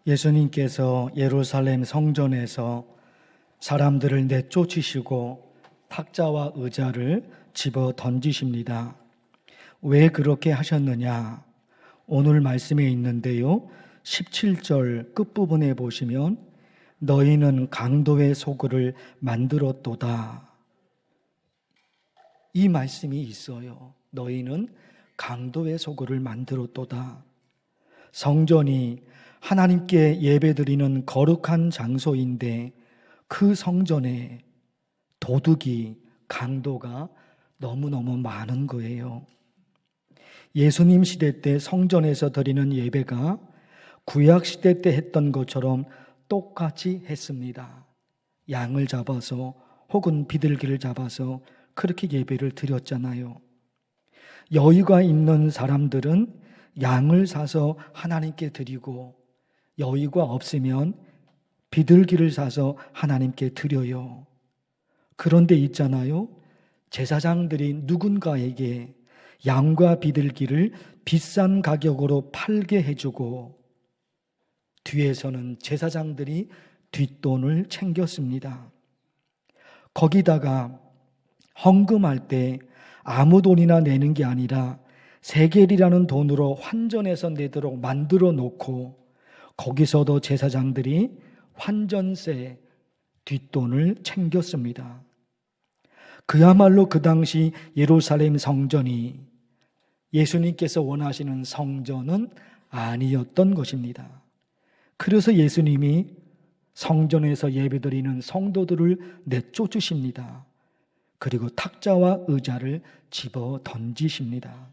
예수님께서 예루살렘 성전에서 사람들을 내쫓으시고 탁자와 의자를 집어 던지십니다. 왜 그렇게 하셨느냐? 오늘 말씀에 있는데요. 17절 끝부분에 보시면 너희는 강도의 소굴을 만들었도다. 이 말씀이 있어요. 너희는 강도의 소굴을 만들었도다. 성전이 하나님께 예배드리는 거룩한 장소인데 그 성전에 도둑이, 강도가 너무너무 많은 거예요. 예수님 시대 때 성전에서 드리는 예배가 구약 시대 때 했던 것처럼 똑같이 했습니다. 양을 잡아서 혹은 비둘기를 잡아서 그렇게 예배를 드렸잖아요. 여유가 있는 사람들은 양을 사서 하나님께 드리고 여유가 없으면 비둘기를 사서 하나님께 드려요. 그런데 있잖아요. 제사장들이 누군가에게 양과 비둘기를 비싼 가격으로 팔게 해주고 뒤에서는 제사장들이 뒷돈을 챙겼습니다. 거기다가 헌금할 때 아무 돈이나 내는 게 아니라 세겔이라는 돈으로 환전해서 내도록 만들어 놓고 거기서도 제사장들이 환전세 뒷돈을 챙겼습니다. 그야말로 그 당시 예루살렘 성전이 예수님께서 원하시는 성전은 아니었던 것입니다. 그래서 예수님이 성전에서 예배드리는 성도들을 내쫓으십니다. 그리고 탁자와 의자를 집어 던지십니다.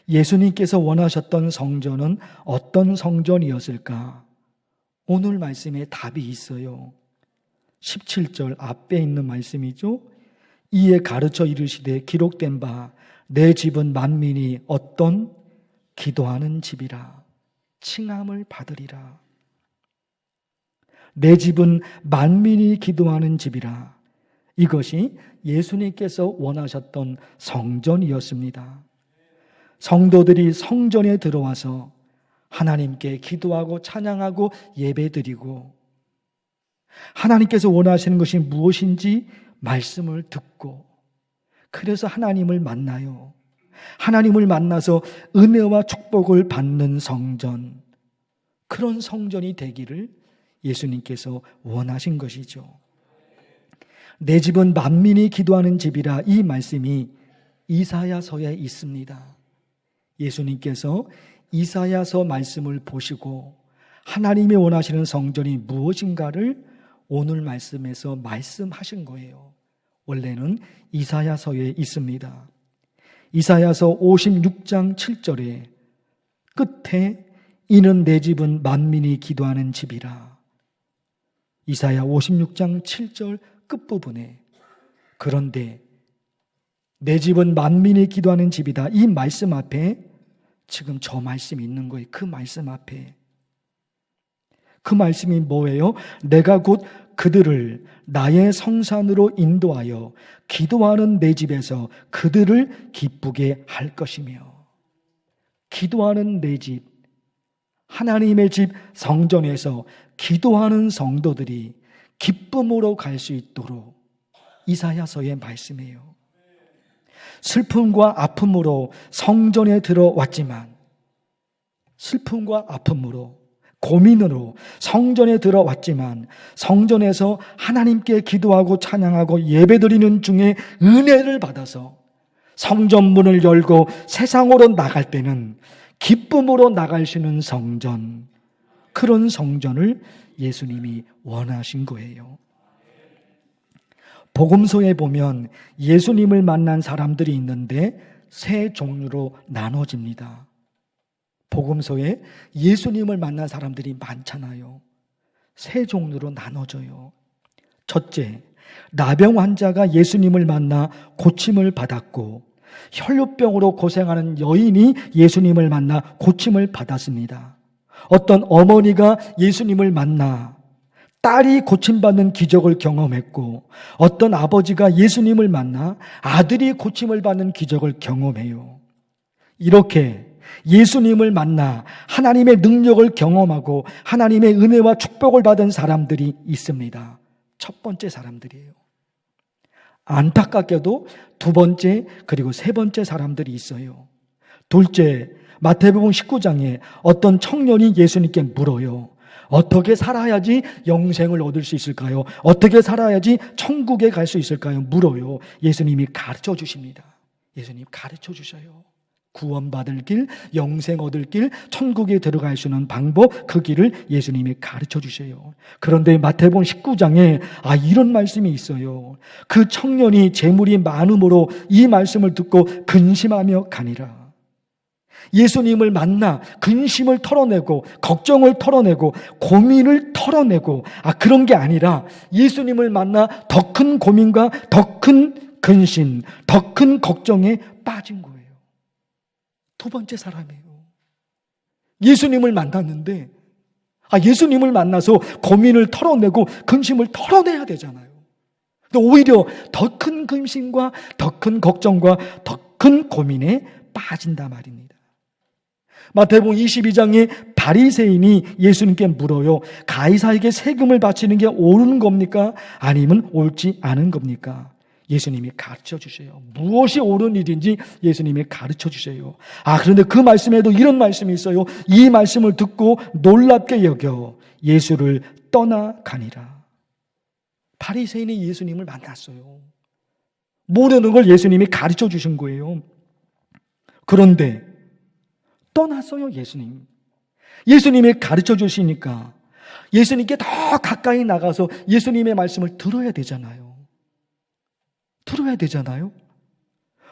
예수님께서 원하셨던 성전은 어떤 성전이었을까? 오늘 말씀에 답이 있어요. 17절 앞에 있는 말씀이죠. 이에 가르쳐 이르시되 기록된 바 내 집은 만민이 어떤 기도하는 집이라 칭함을 받으리라. 내 집은 만민이 기도하는 집이라. 이것이 예수님께서 원하셨던 성전이었습니다. 성도들이 성전에 들어와서 하나님께 기도하고 찬양하고 예배드리고 하나님께서 원하시는 것이 무엇인지 말씀을 듣고 그래서 하나님을 만나요. 하나님을 만나서 은혜와 축복을 받는 성전, 그런 성전이 되기를 예수님께서 원하신 것이죠. 내 집은 만민이 기도하는 집이라 이 말씀이 이사야서에 있습니다. 예수님께서 이사야서 말씀을 보시고 하나님이 원하시는 성전이 무엇인가를 오늘 말씀에서 말씀하신 거예요. 원래는 이사야서에 있습니다. 이사야서 56장 7절에 끝에 이는 내 집은 만민이 기도하는 집이라. 이사야 56장 7절 끝부분에 그런데 내 집은 만민이 기도하는 집이다. 이 말씀 앞에 지금 저 말씀이 있는 거예요. 그 말씀 앞에. 그 말씀이 뭐예요? 내가 곧 그들을 나의 성산으로 인도하여 기도하는 내 집에서 그들을 기쁘게 할 것이며 기도하는 내 집, 하나님의 집 성전에서 기도하는 성도들이 기쁨으로 갈 수 있도록 이사야서의 말씀이에요. 슬픔과 아픔으로 성전에 들어왔지만 슬픔과 아픔으로 고민으로 성전에 들어왔지만 성전에서 하나님께 기도하고 찬양하고 예배드리는 중에 은혜를 받아서 성전 문을 열고 세상으로 나갈 때는 기쁨으로 나갈 수 있는 성전, 그런 성전을 예수님이 원하신 거예요. 복음서에 보면 예수님을 만난 사람들이 있는데 세 종류로 나눠집니다. 복음서에 예수님을 만난 사람들이 많잖아요. 세 종류로 나눠져요. 첫째, 나병 환자가 예수님을 만나 고침을 받았고 혈루병으로 고생하는 여인이 예수님을 만나 고침을 받았습니다. 어떤 어머니가 예수님을 만나 딸이 고침받는 기적을 경험했고 어떤 아버지가 예수님을 만나 아들이 고침을 받는 기적을 경험해요. 이렇게 예수님을 만나 하나님의 능력을 경험하고 하나님의 은혜와 축복을 받은 사람들이 있습니다. 첫 번째 사람들이에요. 안타깝게도 두 번째 그리고 세 번째 사람들이 있어요. 둘째, 마태복음 19장에 어떤 청년이 예수님께 물어요. 어떻게 살아야지 영생을 얻을 수 있을까요? 어떻게 살아야지 천국에 갈 수 있을까요? 물어요. 예수님이 가르쳐 주십니다. 예수님 가르쳐 주셔요. 구원받을 길, 영생 얻을 길, 천국에 들어갈 수 있는 방법, 그 길을 예수님이 가르쳐 주세요. 그런데 마태복음 19장에 이런 말씀이 있어요. 그 청년이 재물이 많음으로 이 말씀을 듣고 근심하며 가니라. 예수님을 만나 근심을 털어내고 걱정을 털어내고 고민을 털어내고 그런 게 아니라 예수님을 만나 더 큰 고민과 더 큰 근심, 더 큰 걱정에 빠진 거예요. 두 번째 사람이에요. 예수님을 만났는데 예수님을 만나서 고민을 털어내고 근심을 털어내야 되잖아요. 근데 오히려 더 큰 근심과 더 큰 걱정과 더 큰 고민에 빠진단 말입니다. 마태복음 22장에 바리새인이 예수님께 물어요. 가이사에게 세금을 바치는 게 옳은 겁니까? 아니면 옳지 않은 겁니까? 예수님이 가르쳐 주세요. 무엇이 옳은 일인지 예수님이 가르쳐 주세요. 그런데 그 말씀에도 이런 말씀이 있어요. 이 말씀을 듣고 놀랍게 여겨 예수를 떠나가니라. 바리새인이 예수님을 만났어요. 모르는 걸 예수님이 가르쳐 주신 거예요. 그런데 떠났어요, 예수님. 예수님이 가르쳐 주시니까 예수님께 더 가까이 나가서 예수님의 말씀을 들어야 되잖아요.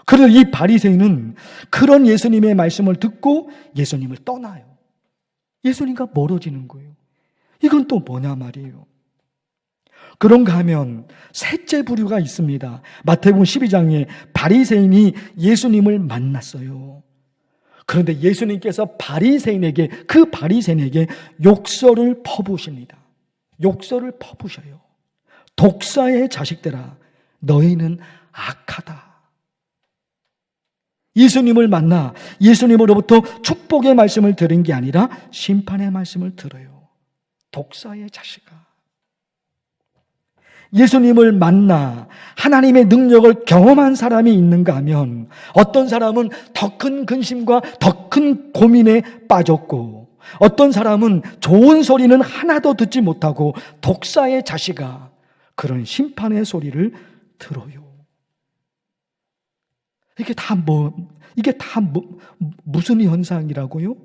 그래서 이 바리새인은 그런 예수님의 말씀을 듣고 예수님을 떠나요. 예수님과 멀어지는 거예요. 이건 또 뭐냐 말이에요. 그런가 하면 셋째 부류가 있습니다. 마태복음 12장에 바리새인이 예수님을 만났어요. 그런데 예수님께서 그 바리새인에게 욕설을 퍼부으십니다. 욕설을 퍼부으셔요. 독사의 자식들아, 너희는 악하다. 예수님을 만나 예수님으로부터 축복의 말씀을 들은 게 아니라 심판의 말씀을 들어요. 독사의 자식아. 예수님을 만나 하나님의 능력을 경험한 사람이 있는가 하면 어떤 사람은 더 큰 근심과 더 큰 고민에 빠졌고 어떤 사람은 좋은 소리는 하나도 듣지 못하고 독사의 자식아 그런 심판의 소리를 들어요. 이게 다 무슨 현상이라고요?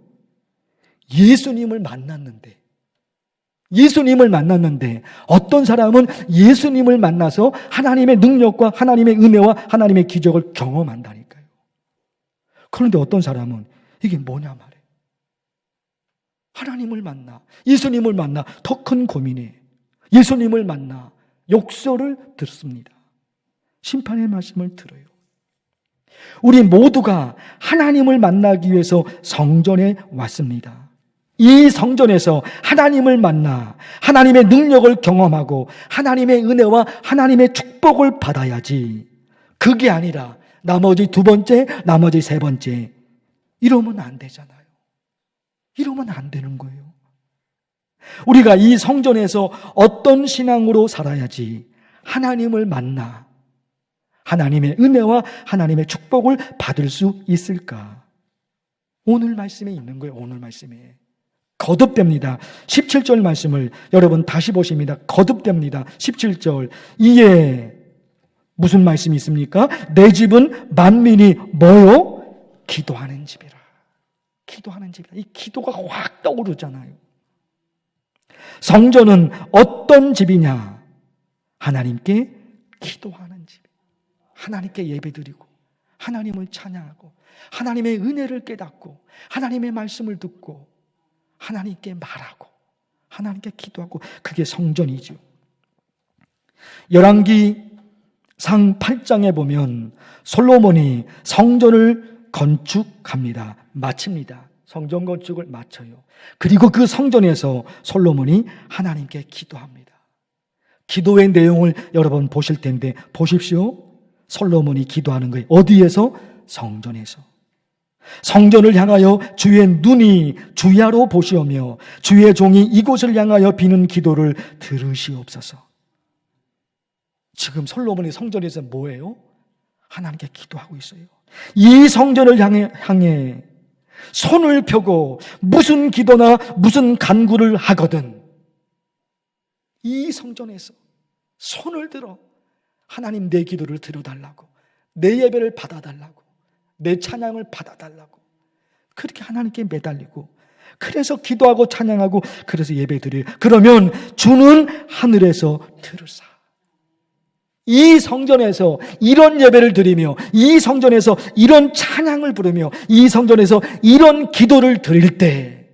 예수님을 만났는데 어떤 사람은 예수님을 만나서 하나님의 능력과 하나님의 은혜와 하나님의 기적을 경험한다니까요. 그런데 어떤 사람은 이게 뭐냐 말이에요. 하나님을 만나, 예수님을 만나 더 큰 고민에 예수님을 만나 욕설을 듣습니다. 심판의 말씀을 들어요. 우리 모두가 하나님을 만나기 위해서 성전에 왔습니다. 이 성전에서 하나님을 만나 하나님의 능력을 경험하고 하나님의 은혜와 하나님의 축복을 받아야지. 그게 아니라 나머지 두 번째, 나머지 세 번째 이러면 안 되잖아요. 이러면 안 되는 거예요. 우리가 이 성전에서 어떤 신앙으로 살아야지 하나님을 만나 하나님의 은혜와 하나님의 축복을 받을 수 있을까? 오늘 말씀에 있는 거예요. 오늘 말씀에. 거듭됩니다. 17절 말씀을 여러분 다시 보십니다. 거듭됩니다. 17절. 이에 무슨 말씀이 있습니까? 내 집은 만민이 뭐요? 기도하는 집이라. 기도하는 집이라. 이 기도가 확 떠오르잖아요. 성전은 어떤 집이냐? 하나님께 기도하는 집. 하나님께 예배드리고 하나님을 찬양하고 하나님의 은혜를 깨닫고 하나님의 말씀을 듣고 하나님께 말하고 하나님께 기도하고 그게 성전이죠. 열왕기상 8장에 보면 솔로몬이 성전을 건축합니다. 마칩니다. 성전 건축을 마쳐요. 그리고 그 성전에서 솔로몬이 하나님께 기도합니다. 기도의 내용을 여러분 보실 텐데 보십시오. 솔로몬이 기도하는 거예요. 어디에서? 성전에서. 성전을 향하여 주의 눈이 주야로 보시오며 주의 종이 이곳을 향하여 비는 기도를 들으시옵소서. 지금 솔로몬이 성전에서 뭐예요? 하나님께 기도하고 있어요. 이 성전을 향해 손을 펴고 무슨 기도나 무슨 간구를 하거든 이 성전에서 손을 들어 하나님 내 기도를 들어달라고, 내 예배를 받아달라고, 내 찬양을 받아달라고 그렇게 하나님께 매달리고, 그래서 기도하고 찬양하고 그래서 예배드려요. 그러면 주는 하늘에서 들으사. 이 성전에서 이런 예배를 드리며, 이 성전에서 이런 찬양을 부르며, 이 성전에서 이런 기도를 드릴 때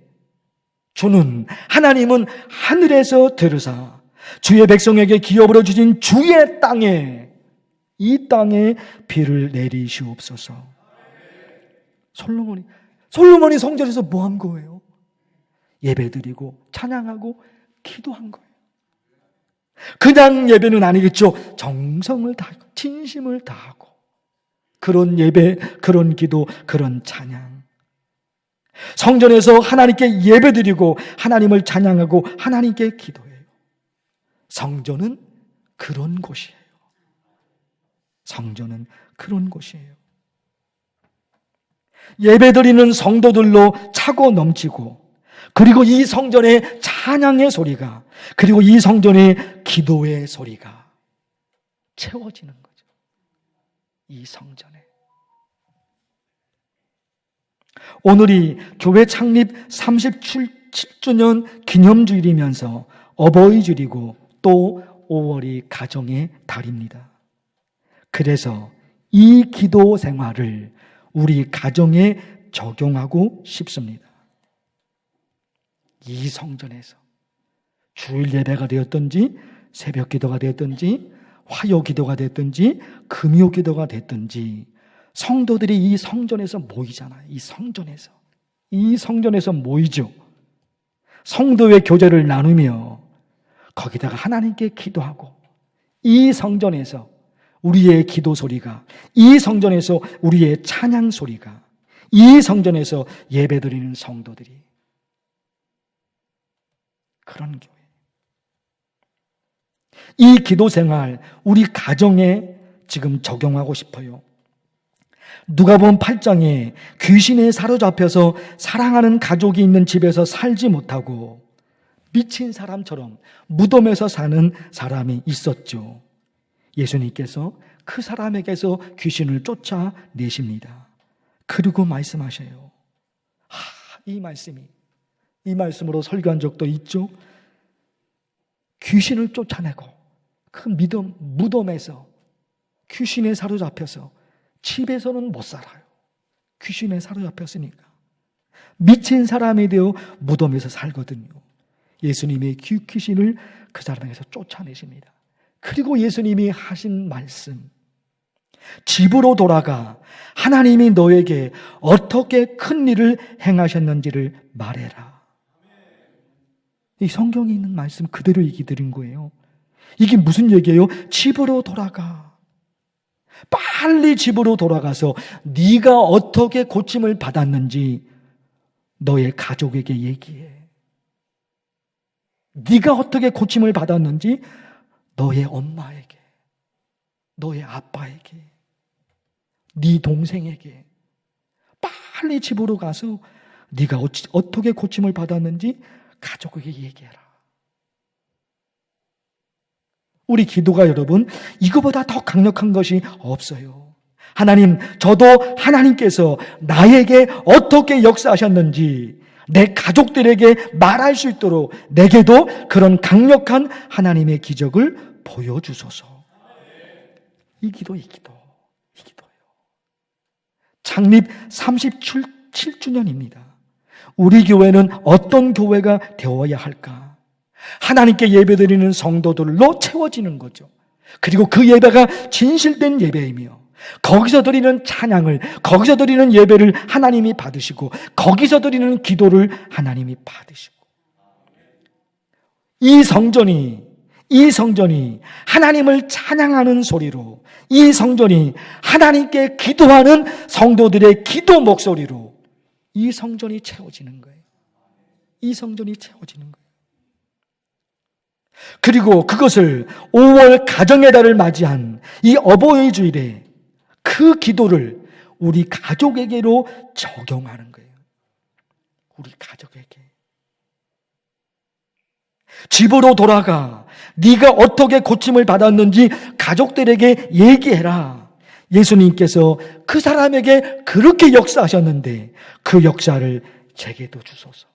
주는, 하나님은 하늘에서 들으사 주의 백성에게 기업으로 주신 주의 땅에, 이 땅에 비를 내리시옵소서. 솔로몬이 성전에서 뭐 한 거예요? 예배드리고 찬양하고 기도한 거예요. 그냥 예배는 아니겠죠. 정성을 다하고 진심을 다하고 그런 예배, 그런 기도, 그런 찬양. 성전에서 하나님께 예배드리고 하나님을 찬양하고 하나님께 기도해요. 성전은 그런 곳이에요. 성전은 그런 곳이에요. 예배드리는 성도들로 차고 넘치고, 그리고 이 성전의 찬양의 소리가, 그리고 이 성전의 기도의 소리가 채워지는 거죠. 이 성전에. 오늘이 교회 창립 37주년 기념주일이면서 어버이주일이고 또 5월이 가정의 달입니다. 그래서 이 기도 생활을 우리 가정에 적용하고 싶습니다. 이 성전에서 주일 예배가 되었든지 새벽 기도가 되었든지 화요 기도가 됐든지 금요 기도가 됐든지 성도들이 이 성전에서 모이잖아요. 이 성전에서 모이죠. 성도의 교제를 나누며 거기다가 하나님께 기도하고, 이 성전에서 우리의 기도 소리가, 이 성전에서 우리의 찬양 소리가, 이 성전에서 예배드리는 성도들이, 그런 교회. 이 기도 생활 우리 가정에 지금 적용하고 싶어요. 누가복음 8장에 귀신에 사로잡혀서 사랑하는 가족이 있는 집에서 살지 못하고 미친 사람처럼 무덤에서 사는 사람이 있었죠. 예수님께서 그 사람에게서 귀신을 쫓아내십니다. 그리고 말씀하셔요. 이 말씀으로 설교한 적도 있죠. 귀신을 쫓아내고 그 무덤에서 귀신에 사로잡혀서 집에서는 못 살아요. 귀신에 사로잡혔으니까 미친 사람이 되어 무덤에서 살거든요. 예수님이 귀신을 그 사람에게서 쫓아내십니다. 그리고 예수님이 하신 말씀, 집으로 돌아가 하나님이 너에게 어떻게 큰 일을 행하셨는지를 말해라. 이 성경에 있는 말씀 그대로 얘기 드린 거예요. 이게 무슨 얘기예요? 집으로 돌아가. 빨리 집으로 돌아가서 네가 어떻게 고침을 받았는지 너의 가족에게 얘기해. 네가 어떻게 고침을 받았는지 너의 엄마에게, 너의 아빠에게, 네 동생에게 빨리 집으로 가서 네가 어떻게 고침을 받았는지 가족에게 얘기해라. 우리 기도가 여러분 이거보다 더 강력한 것이 없어요. 하나님, 저도 하나님께서 나에게 어떻게 역사하셨는지 내 가족들에게 말할 수 있도록 내게도 그런 강력한 하나님의 기적을 보여주소서. 이 기도예요. 창립 37주년입니다. 우리 교회는 어떤 교회가 되어야 할까? 하나님께 예배드리는 성도들로 채워지는 거죠. 그리고 그 예배가 진실된 예배이며 거기서 드리는 찬양을, 거기서 드리는 예배를 하나님이 받으시고 거기서 드리는 기도를 하나님이 받으시고, 이 성전이, 이 성전이 하나님을 찬양하는 소리로, 이 성전이 하나님께 기도하는 성도들의 기도 목소리로 이 성전이 채워지는 거예요. 이 성전이 채워지는 거예요. 그리고 그것을 5월 가정의 달을 맞이한 이 어버이 주일에 그 기도를 우리 가족에게로 적용하는 거예요. 우리 가족에게. 집으로 돌아가 네가 어떻게 고침을 받았는지 가족들에게 얘기해라. 예수님께서 그 사람에게 그렇게 역사하셨는데 그 역사를 제게도 주소서.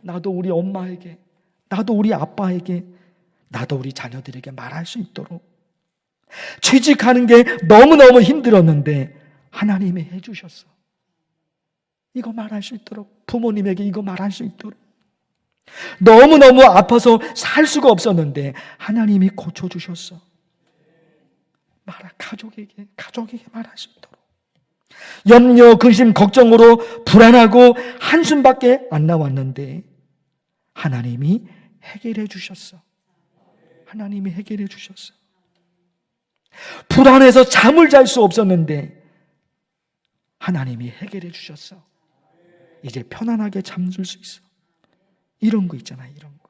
나도 우리 엄마에게, 나도 우리 아빠에게, 나도 우리 자녀들에게 말할 수 있도록. 취직하는 게 너무너무 힘들었는데 하나님이 해주셨어. 이거 말할 수 있도록, 부모님에게 이거 말할 수 있도록. 너무너무 아파서 살 수가 없었는데 하나님이 고쳐주셨어. 가족에게 말할 수 있도록. 염려, 근심, 걱정으로 불안하고 한숨밖에 안 나왔는데 하나님이 해결해 주셨어. 하나님이 해결해 주셨어. 불안해서 잠을 잘 수 없었는데 하나님이 해결해 주셨어. 이제 편안하게 잠들 수 있어. 이런 거 있잖아요. 이런 거.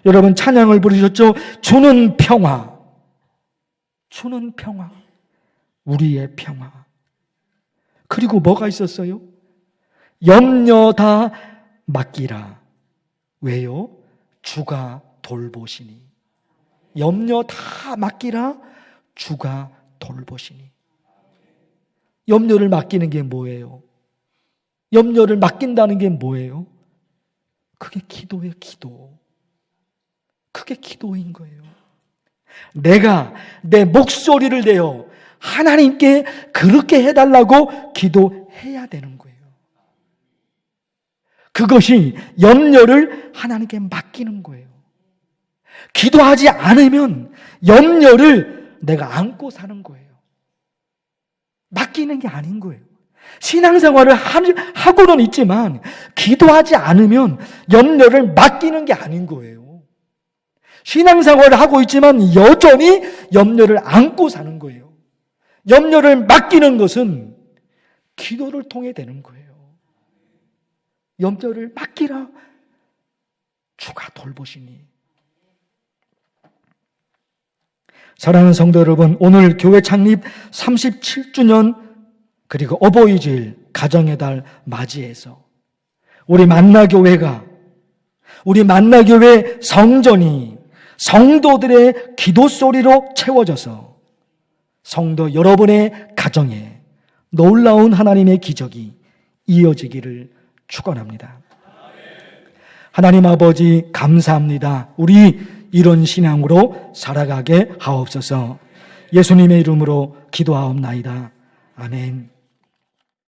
여러분 찬양을 부르셨죠? 주는 평화. 주는 평화. 우리의 평화. 그리고 뭐가 있었어요? 염려 다 맡기라. 왜요? 주가 돌보시니. 염려 다 맡기라. 주가 돌보시니. 염려를 맡기는 게 뭐예요? 염려를 맡긴다는 게 뭐예요? 그게 기도예요, 기도. 그게 기도인 거예요. 내가 내 목소리를 내어 하나님께 그렇게 해달라고 기도해야 되는 거예요. 그것이 염려를 하나님께 맡기는 거예요. 기도하지 않으면 염려를 내가 안고 사는 거예요. 맡기는 게 아닌 거예요. 신앙생활을 하고는 있지만 기도하지 않으면 염려를 맡기는 게 아닌 거예요. 신앙생활을 하고 있지만 여전히 염려를 안고 사는 거예요. 염려를 맡기는 것은 기도를 통해 되는 거예요. 염려를 맡기라. 주가 돌보시니. 사랑하는 성도 여러분, 오늘 교회 창립 37주년 그리고 어버이주일 가정의 달 맞이해서 우리 만나교회 성전이 성도들의 기도 소리로 채워져서 성도 여러분의 가정에 놀라운 하나님의 기적이 이어지기를 축원합니다. 하나님 아버지 감사합니다. 우리 이런 신앙으로 살아가게 하옵소서. 예수님의 이름으로 기도하옵나이다. 아멘.